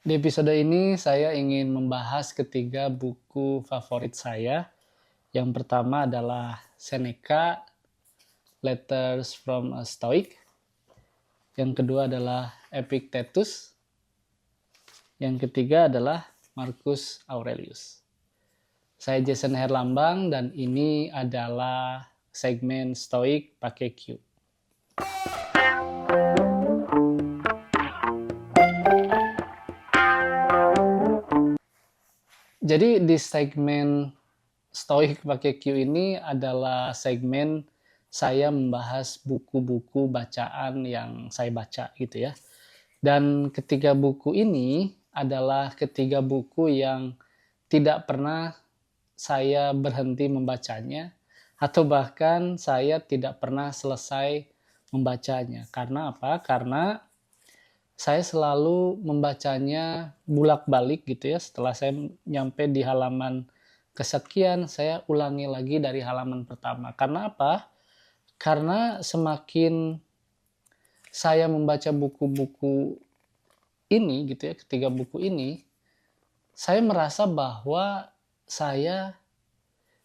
Di episode ini saya ingin membahas ketiga buku favorit saya. Yang pertama adalah Seneca, Letters from a Stoic. Yang kedua adalah Epictetus. Yang ketiga adalah Marcus Aurelius. Saya Jason Herlambang dan ini adalah segmen Stoic pakai Q. Jadi di segmen Stoic pakai Q ini adalah segmen saya membahas buku-buku bacaan yang saya baca gitu ya. Dan ketiga buku ini adalah ketiga buku yang tidak pernah saya berhenti membacanya atau bahkan saya tidak pernah selesai membacanya. Karena apa? Karena saya selalu membacanya bolak-balik gitu ya. Setelah saya nyampe di halaman kesekian, saya ulangi lagi dari halaman pertama. Karena apa? Karena semakin saya membaca buku-buku ini gitu ya, ketiga buku ini, saya merasa bahwa saya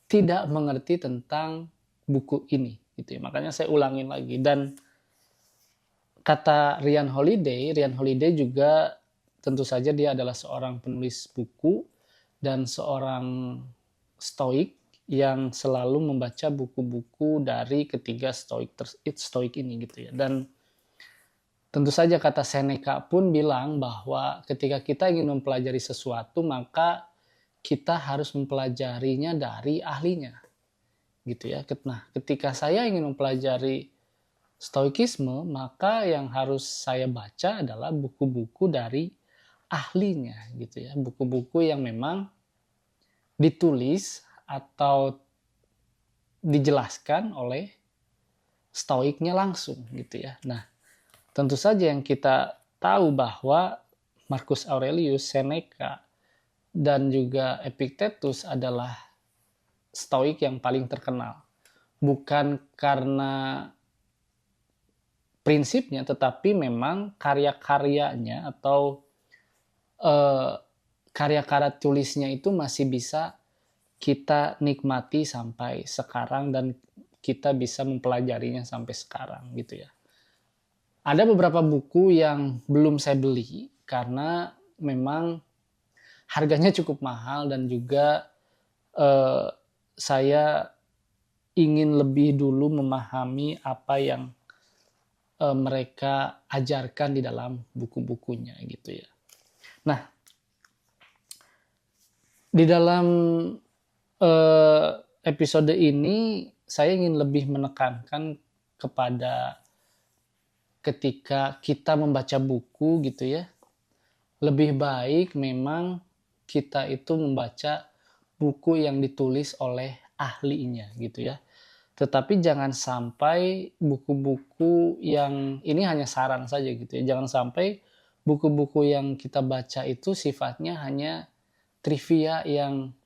tidak mengerti tentang buku ini gitu ya. Makanya saya ulangin lagi. Dan kata Ryan Holiday juga tentu saja dia adalah seorang penulis buku dan seorang stoik yang selalu membaca buku-buku dari ketiga stoik ini gitu ya. Dan tentu saja kata Seneca pun bilang bahwa ketika kita ingin mempelajari sesuatu maka kita harus mempelajarinya dari ahlinya gitu ya. Nah, ketika saya ingin mempelajari Stoikisme, maka yang harus saya baca adalah buku-buku dari ahlinya gitu ya. Buku-buku yang memang ditulis atau dijelaskan oleh stoiknya langsung gitu ya. Nah, tentu saja yang kita tahu bahwa Marcus Aurelius, Seneca, dan juga Epictetus adalah stoik yang paling terkenal. Bukan karena prinsipnya, tetapi memang karya-karyanya atau karya-karya tulisnya itu masih bisa kita nikmati sampai sekarang dan kita bisa mempelajarinya sampai sekarang gitu ya. Ada beberapa buku yang belum saya beli karena memang harganya cukup mahal dan juga saya ingin lebih dulu memahami apa yang mereka ajarkan di dalam buku-bukunya gitu ya. Nah, di dalam episode ini saya ingin lebih menekankan kepada ketika kita membaca buku gitu ya, lebih baik memang kita itu membaca buku yang ditulis oleh ahlinya gitu ya. Tetapi jangan sampai buku-buku yang ini hanya saran saja gitu ya. Jangan sampai buku-buku yang kita baca itu sifatnya hanya trivia yang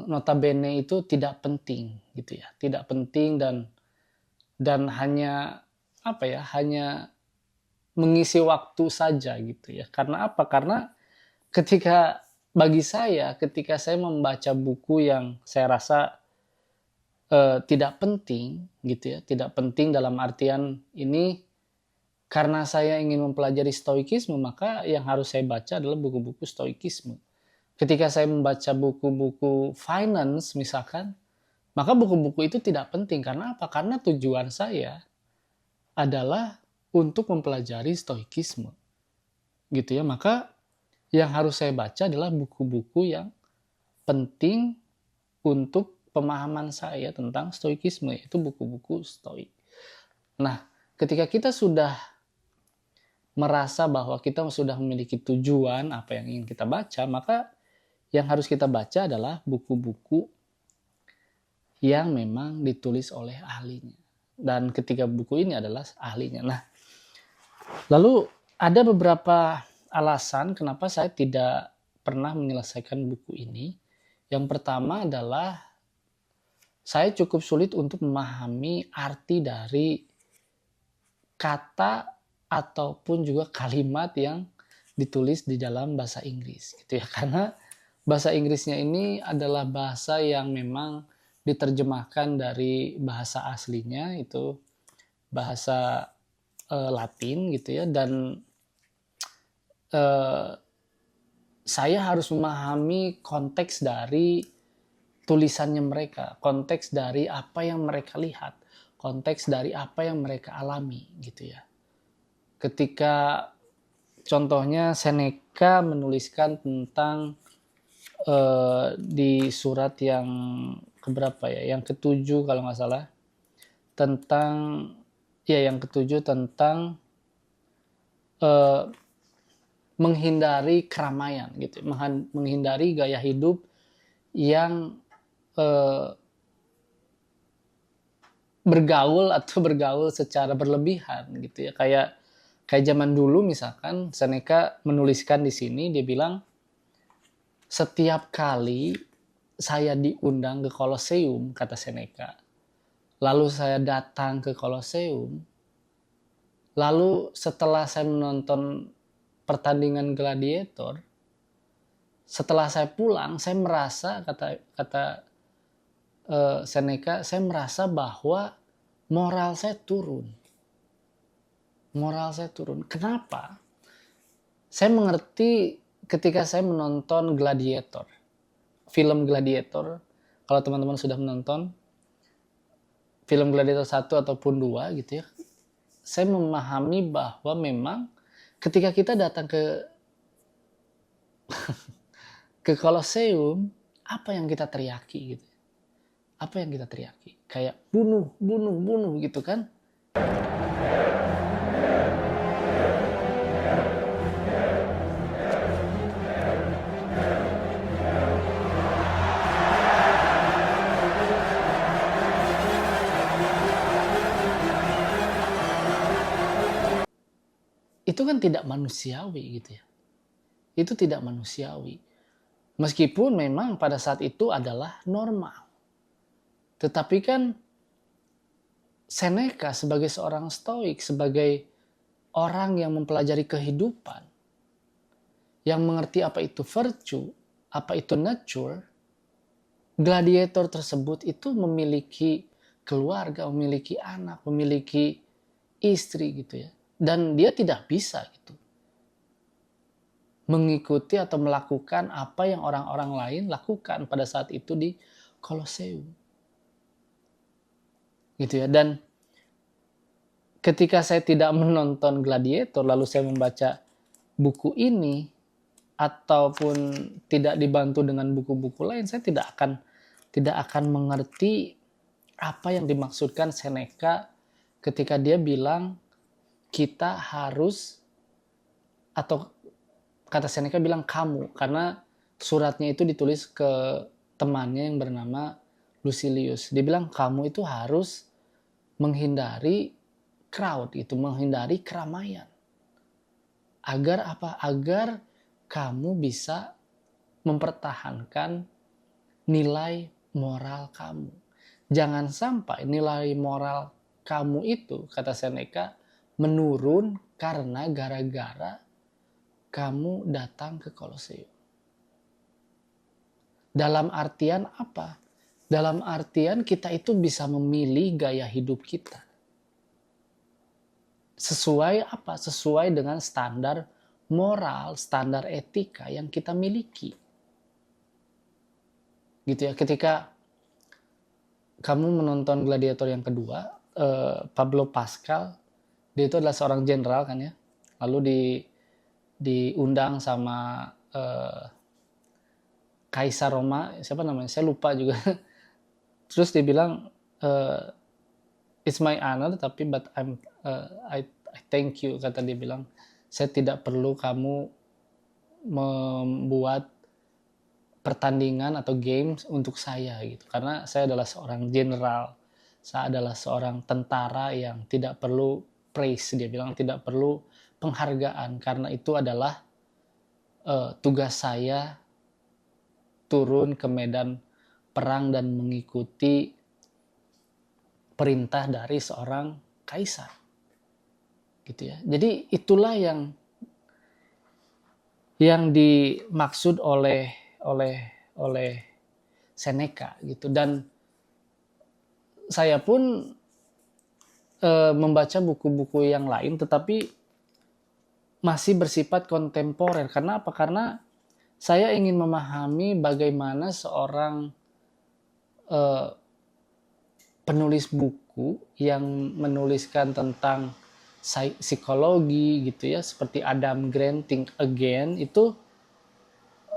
notabene itu tidak penting gitu ya. Tidak penting dan hanya apa ya? Hanya mengisi waktu saja gitu ya. Karena apa? Karena bagi saya ketika saya membaca buku yang saya rasa tidak penting gitu ya, tidak penting dalam artian ini karena saya ingin mempelajari stoikisme, maka yang harus saya baca adalah buku-buku stoikisme. Ketika saya membaca buku-buku finance misalkan, maka buku-buku itu tidak penting. Karena apa? Karena tujuan saya adalah untuk mempelajari stoikisme. Gitu ya. Maka yang harus saya baca adalah buku-buku yang penting untuk pemahaman saya tentang stoikisme, yaitu buku-buku stoik. Nah, ketika kita sudah merasa bahwa kita sudah memiliki tujuan apa yang ingin kita baca, maka yang harus kita baca adalah buku-buku yang memang ditulis oleh ahlinya. Dan ketiga buku ini adalah ahlinya. Nah, lalu ada beberapa alasan kenapa saya tidak pernah menyelesaikan buku ini. Yang pertama adalah saya cukup sulit untuk memahami arti dari kata ataupun juga kalimat yang ditulis di dalam bahasa Inggris gitu ya. Karena bahasa Inggrisnya ini adalah bahasa yang memang diterjemahkan dari bahasa aslinya, itu bahasa Latin gitu ya, dan eh, saya harus memahami konteks dari tulisannya mereka, konteks dari apa yang mereka lihat, konteks dari apa yang mereka alami gitu ya. Ketika contohnya Seneca menuliskan tentang di surat yang keberapa ya, yang ketujuh kalau nggak salah, tentang ya yang ketujuh tentang eh, menghindari keramaian gitu, menghindari gaya hidup yang eh, bergaul secara berlebihan gitu ya. Kayak zaman dulu misalkan Seneca menuliskan di sini, dia bilang setiap kali saya diundang ke Koloseum, kata Seneca, lalu saya datang ke Koloseum, lalu setelah saya menonton pertandingan gladiator, setelah saya pulang, saya merasa, kata kata Seneca, saya merasa bahwa moral saya turun. Moral saya turun. Kenapa? Saya mengerti ketika saya menonton Gladiator. Film Gladiator, kalau teman-teman sudah menonton film Gladiator 1 ataupun 2 gitu ya, saya memahami bahwa memang ketika kita datang ke Colosseum, apa yang kita teriaki gitu. Apa yang kita teriaki? Kayak bunuh, bunuh, bunuh gitu kan. Itu kan tidak manusiawi gitu ya. Itu tidak manusiawi. Meskipun memang pada saat itu adalah normal. Tetapi kan Seneca sebagai seorang stoik, sebagai orang yang mempelajari kehidupan, yang mengerti apa itu virtue, apa itu nature, gladiator tersebut itu memiliki keluarga, memiliki anak, memiliki istri gitu ya. Dan dia tidak bisa gitu mengikuti atau melakukan apa yang orang-orang lain lakukan pada saat itu di Koloseum. Gitu ya. Dan ketika saya tidak menonton Gladiator lalu saya membaca buku ini ataupun tidak dibantu dengan buku-buku lain, saya tidak akan mengerti apa yang dimaksudkan Seneca ketika dia bilang kita harus, atau kata Seneca bilang kamu, karena suratnya itu ditulis ke temannya yang bernama Lucilius. Dia bilang kamu itu harus menghindari crowd, itu menghindari keramaian. Agar apa? Agar kamu bisa mempertahankan nilai moral kamu. Jangan sampai nilai moral kamu itu, kata Seneca, menurun karena gara-gara kamu datang ke Koloseum. Dalam artian apa? Dalam artian kita itu bisa memilih gaya hidup kita. Sesuai apa? Sesuai dengan standar moral, standar etika yang kita miliki. Gitu ya. Ketika kamu menonton Gladiator yang kedua, Pablo Pascal, dia itu adalah seorang jenderal kan ya. Lalu diundang sama Kaisar Roma, siapa namanya? Saya lupa juga. Terus dia bilang, it's my honor, tapi but I thank you, kata dia bilang. Saya tidak perlu kamu membuat pertandingan atau games untuk saya gitu, karena saya adalah seorang jenderal, saya adalah seorang tentara yang tidak perlu praise, dia bilang tidak perlu penghargaan, karena itu adalah tugas saya turun ke medan perang dan mengikuti perintah dari seorang kaisar gitu ya. Jadi itulah yang yang dimaksud oleh oleh oleh Seneca gitu. Dan saya pun membaca buku-buku yang lain, tetapi masih bersifat kontemporer. Karena apa? Karena saya ingin memahami bagaimana seorang eh, penulis buku yang menuliskan tentang psikologi gitu ya, seperti Adam Grant, Think Again, itu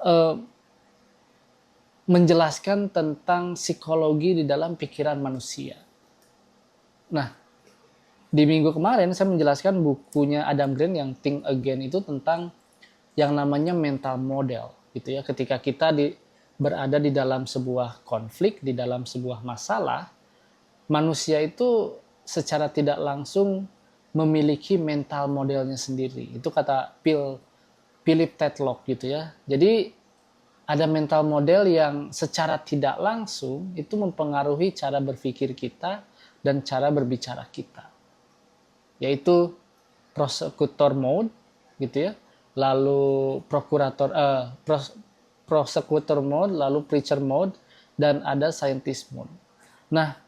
eh, menjelaskan tentang psikologi di dalam pikiran manusia. Nah, di minggu kemarin saya menjelaskan bukunya Adam Grant yang Think Again itu tentang yang namanya mental model gitu ya. Ketika kita berada di dalam sebuah konflik, di dalam sebuah masalah, manusia itu secara tidak langsung memiliki mental modelnya sendiri. Itu kata Philip Tetlock gitu ya. Jadi ada mental model yang secara tidak langsung itu mempengaruhi cara berpikir kita dan cara berbicara kita. Yaitu prosecutor mode gitu ya. Lalu prosecutor mode, lalu preacher mode, dan ada scientist mode. Nah,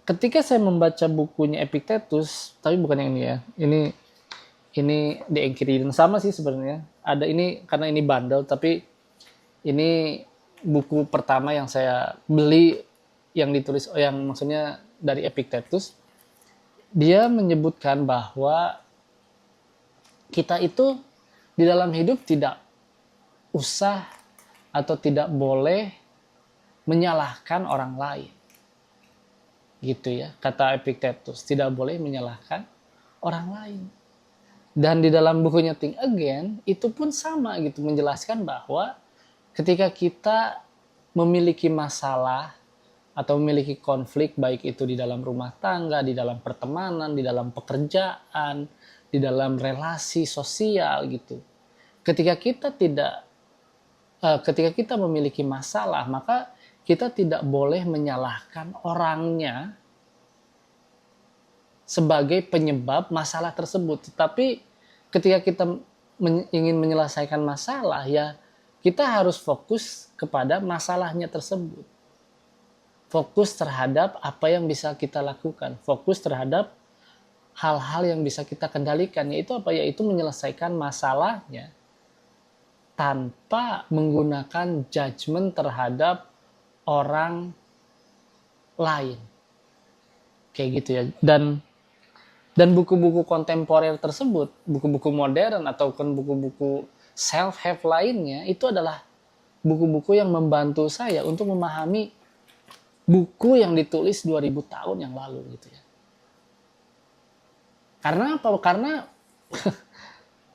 ketika saya membaca bukunya Epictetus, tapi bukan yang ini ya. Ini The Enchiridion, sama sih sebenarnya. Ada ini karena ini bundle, tapi ini buku pertama yang saya beli yang ditulis yang maksudnya dari Epictetus. Dia menyebutkan bahwa kita itu di dalam hidup tidak usah atau tidak boleh menyalahkan orang lain. Gitu ya, kata Epictetus, tidak boleh menyalahkan orang lain. Dan di dalam bukunya Think Again itu pun sama gitu, menjelaskan bahwa ketika kita memiliki masalah atau memiliki konflik, baik itu di dalam rumah tangga, di dalam pertemanan, di dalam pekerjaan, di dalam relasi sosial gitu. Ketika kita memiliki masalah, maka kita tidak boleh menyalahkan orangnya sebagai penyebab masalah tersebut. Tetapi ketika kita ingin menyelesaikan masalah, ya kita harus fokus kepada masalahnya tersebut. Fokus terhadap apa yang bisa kita lakukan. Fokus terhadap hal-hal yang bisa kita kendalikan. Yaitu apa? Yaitu menyelesaikan masalahnya tanpa menggunakan judgement terhadap orang lain. Kayak gitu ya. Dan buku-buku kontemporer tersebut, buku-buku modern ataupun buku-buku self-help lainnya, itu adalah buku-buku yang membantu saya untuk memahami buku yang ditulis 2000 tahun yang lalu gitu ya. Karena apa? Karena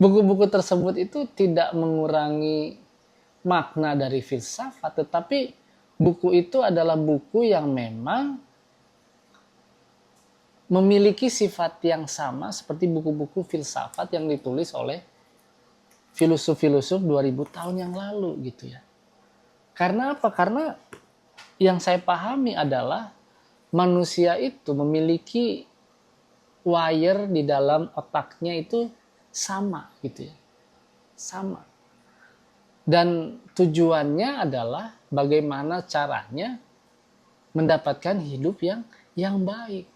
buku-buku tersebut itu tidak mengurangi makna dari filsafat, tetapi buku itu adalah buku yang memang memiliki sifat yang sama seperti buku-buku filsafat yang ditulis oleh filosof-filosof 2000 tahun yang lalu gitu ya. Karena apa? Karena yang saya pahami adalah manusia itu memiliki wire di dalam otaknya itu sama gitu ya. Sama. Dan tujuannya adalah bagaimana caranya mendapatkan hidup yang baik.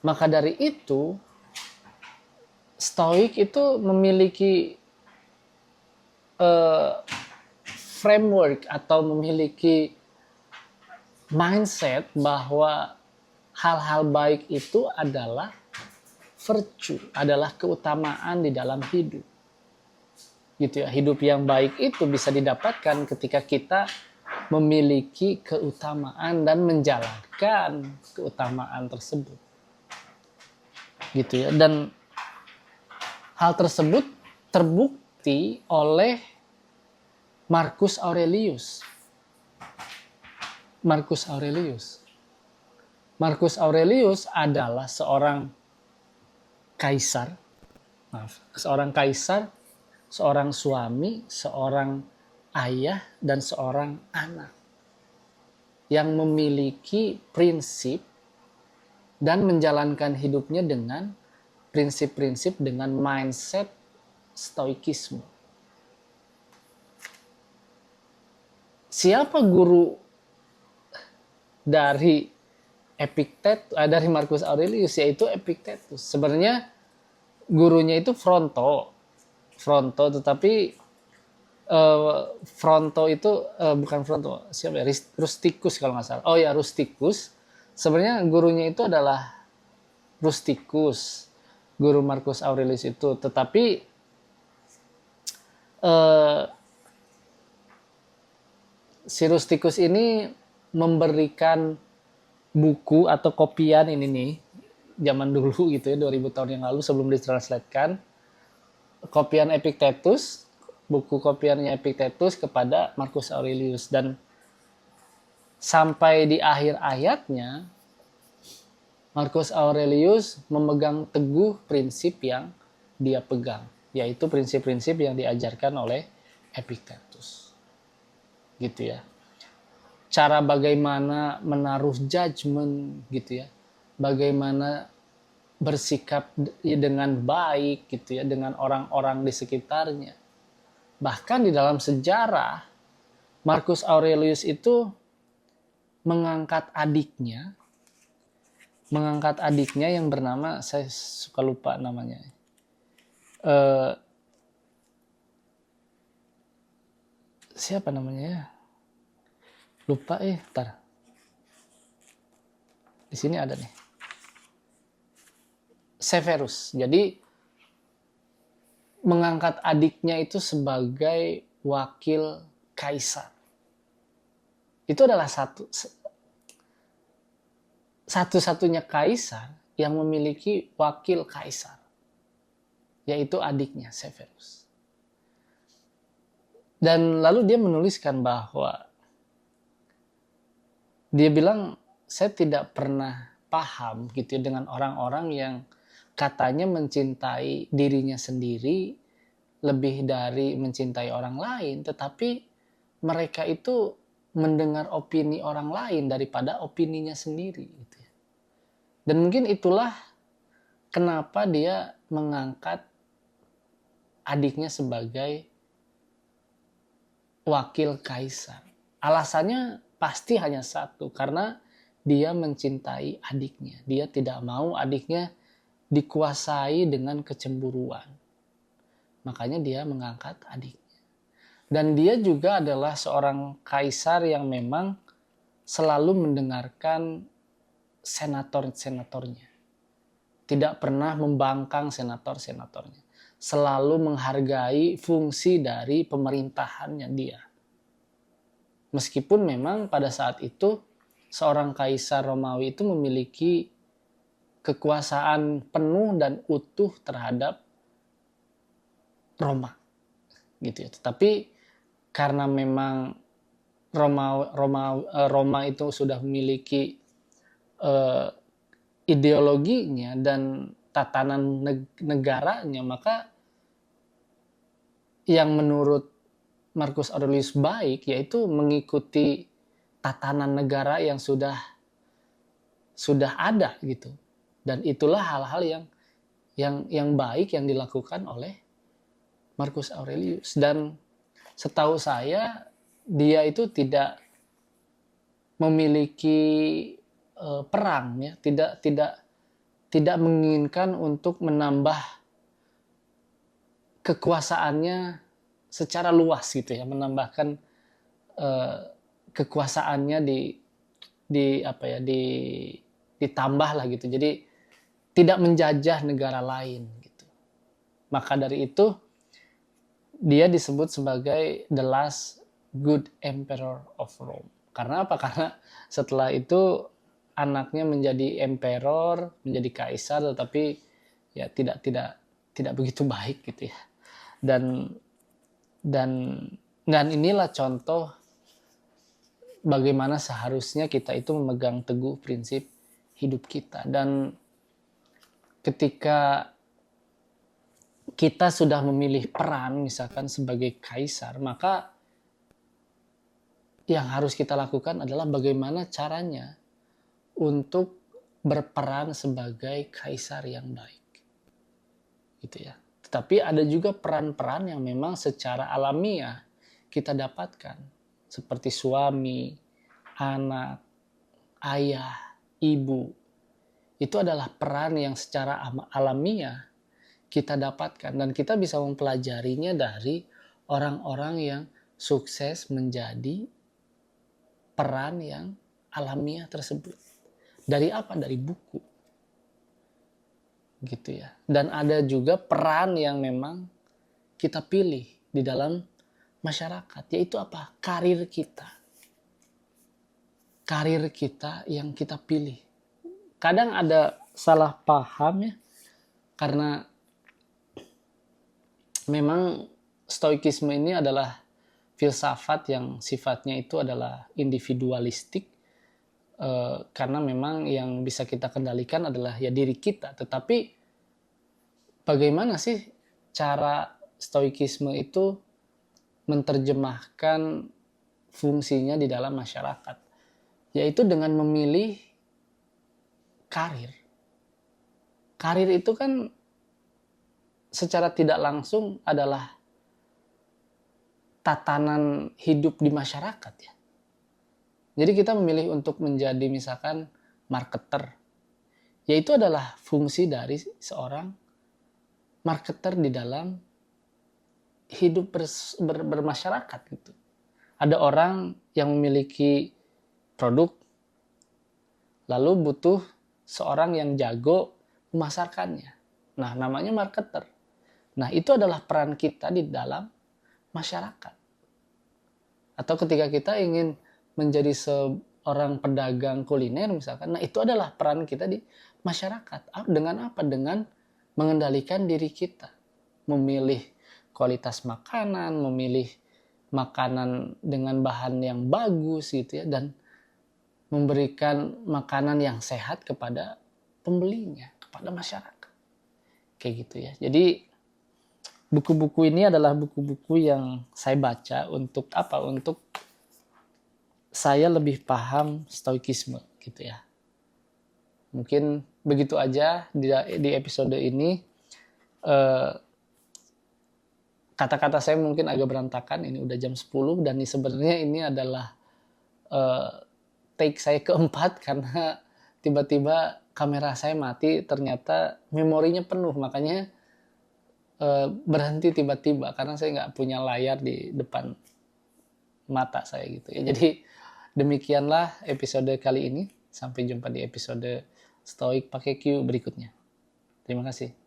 Maka dari itu, Stoik itu memiliki framework atau memiliki mindset bahwa hal-hal baik itu adalah virtue, adalah keutamaan di dalam hidup. Gitu ya, hidup yang baik itu bisa didapatkan ketika kita memiliki keutamaan dan menjalankan keutamaan tersebut. Gitu ya. Dan hal tersebut terbukti oleh Marcus Aurelius. Marcus Aurelius. Marcus Aurelius adalah seorang kaisar. Seorang kaisar, seorang suami, seorang ayah, dan seorang anak yang memiliki prinsip dan menjalankan hidupnya dengan prinsip-prinsip dengan mindset stoikisme. siapa guru dari dari Marcus Aurelius, yaitu Epictetus. Sebenarnya gurunya itu Fronto, tetapi Fronto itu bukan Fronto, siapa ya? Rusticus kalau nggak salah. Oh ya, Rusticus. Sebenarnya gurunya itu adalah Rusticus, guru Marcus Aurelius itu. Tetapi eh, si Rusticus ini memberikan buku atau kopian ini nih, zaman dulu gitu ya, 2000 tahun yang lalu sebelum ditranslatekan, kopian Epictetus, buku kopiannya Epictetus kepada Marcus Aurelius. Dan sampai di akhir ayatnya, Marcus Aurelius memegang teguh prinsip yang dia pegang, yaitu prinsip-prinsip yang diajarkan oleh Epictetus. Gitu ya. Cara bagaimana menaruh judgment gitu ya. Bagaimana bersikap dengan baik gitu ya dengan orang-orang di sekitarnya. Bahkan di dalam sejarah Marcus Aurelius itu mengangkat adiknya yang bernama, saya suka lupa namanya. Siapa namanya ya? Lupa ntar. Di sini ada nih. Severus. Jadi mengangkat adiknya itu sebagai wakil kaisar. Itu adalah satu-satunya kaisar yang memiliki wakil kaisar, yaitu adiknya Severus. Dan lalu dia menuliskan bahwa dia bilang, saya tidak pernah paham gitu dengan orang-orang yang katanya mencintai dirinya sendiri lebih dari mencintai orang lain, tetapi mereka itu mendengar opini orang lain daripada opininya sendiri gitu ya. Dan mungkin itulah kenapa dia mengangkat adiknya sebagai wakil kaisar. Alasannya pasti hanya satu, karena dia mencintai adiknya. Dia tidak mau adiknya dikuasai dengan kecemburuan. Makanya dia mengangkat adiknya. Dan dia juga adalah seorang kaisar yang memang selalu mendengarkan senator-senatornya. Tidak pernah membangkang senator-senatornya. Selalu menghargai fungsi dari pemerintahannya dia. Meskipun memang pada saat itu seorang kaisar Romawi itu memiliki kekuasaan penuh dan utuh terhadap Roma. Gitu ya. Tetapi karena memang Roma itu sudah memiliki ideologinya dan tatanan negaranya, maka yang menurut Marcus Aurelius baik yaitu mengikuti tatanan negara yang sudah ada gitu. Dan itulah hal-hal yang baik yang dilakukan oleh Marcus Aurelius. Dan setahu saya dia itu tidak memiliki perang ya, tidak menginginkan untuk menambah kekuasaannya secara luas gitu ya, menambahkan kekuasaannya ditambah lah gitu. Jadi tidak menjajah negara lain gitu. Maka dari itu dia disebut sebagai the last good emperor of Rome. Karena apa? Karena setelah itu anaknya menjadi emperor, menjadi kaisar, tetapi ya tidak begitu baik gitu ya. Dan inilah contoh bagaimana seharusnya kita itu memegang teguh prinsip hidup kita. Dan ketika kita sudah memilih peran misalkan sebagai kaisar, maka yang harus kita lakukan adalah bagaimana caranya untuk berperan sebagai kaisar yang baik. Gitu ya. Tetapi ada juga peran-peran yang memang secara alamiah kita dapatkan. seperti suami, anak, ayah, ibu. Itu adalah peran yang secara alamiah kita dapatkan dan kita bisa mempelajarinya dari orang-orang yang sukses menjadi peran yang alamiah tersebut. Dari apa? Dari buku. Gitu ya. Dan ada juga peran yang memang kita pilih di dalam masyarakat, yaitu apa? Karir kita. Karir kita yang kita pilih. Kadang ada salah paham ya, karena memang stoikisme ini adalah filsafat yang sifatnya itu adalah individualistik, karena memang yang bisa kita kendalikan adalah ya diri kita. Tetapi bagaimana sih cara stoikisme itu menerjemahkan fungsinya di dalam masyarakat? Yaitu dengan memilih karir. Karir itu kan secara tidak langsung adalah tatanan hidup di masyarakat ya. Jadi kita memilih untuk menjadi misalkan marketer. Yaitu adalah fungsi dari seorang marketer di dalam hidup bermasyarakat gitu. Ada orang yang memiliki produk, lalu butuh seorang yang jago memasarkannya. Nah, namanya marketer. Nah, itu adalah peran kita di dalam masyarakat. Atau ketika kita ingin menjadi seorang pedagang kuliner misalkan, nah itu adalah peran kita di masyarakat. Dengan apa? Dengan mengendalikan diri kita. Memilih kualitas makanan, memilih makanan dengan bahan yang bagus gitu ya, dan memberikan makanan yang sehat kepada pembelinya, kepada masyarakat. Kayak gitu ya. Jadi buku-buku ini adalah buku-buku yang saya baca untuk apa? Untuk saya lebih paham stoikisme gitu ya. Mungkin begitu aja di episode ini. Kata-kata saya mungkin agak berantakan, ini udah jam 10 dan sebenarnya ini adalah take saya keempat karena tiba-tiba kamera saya mati, ternyata memorinya penuh, makanya berhenti tiba-tiba karena saya nggak punya layar di depan mata saya gitu ya. Jadi demikianlah episode kali ini, sampai jumpa di episode Stoik pakai Q berikutnya. Terima kasih.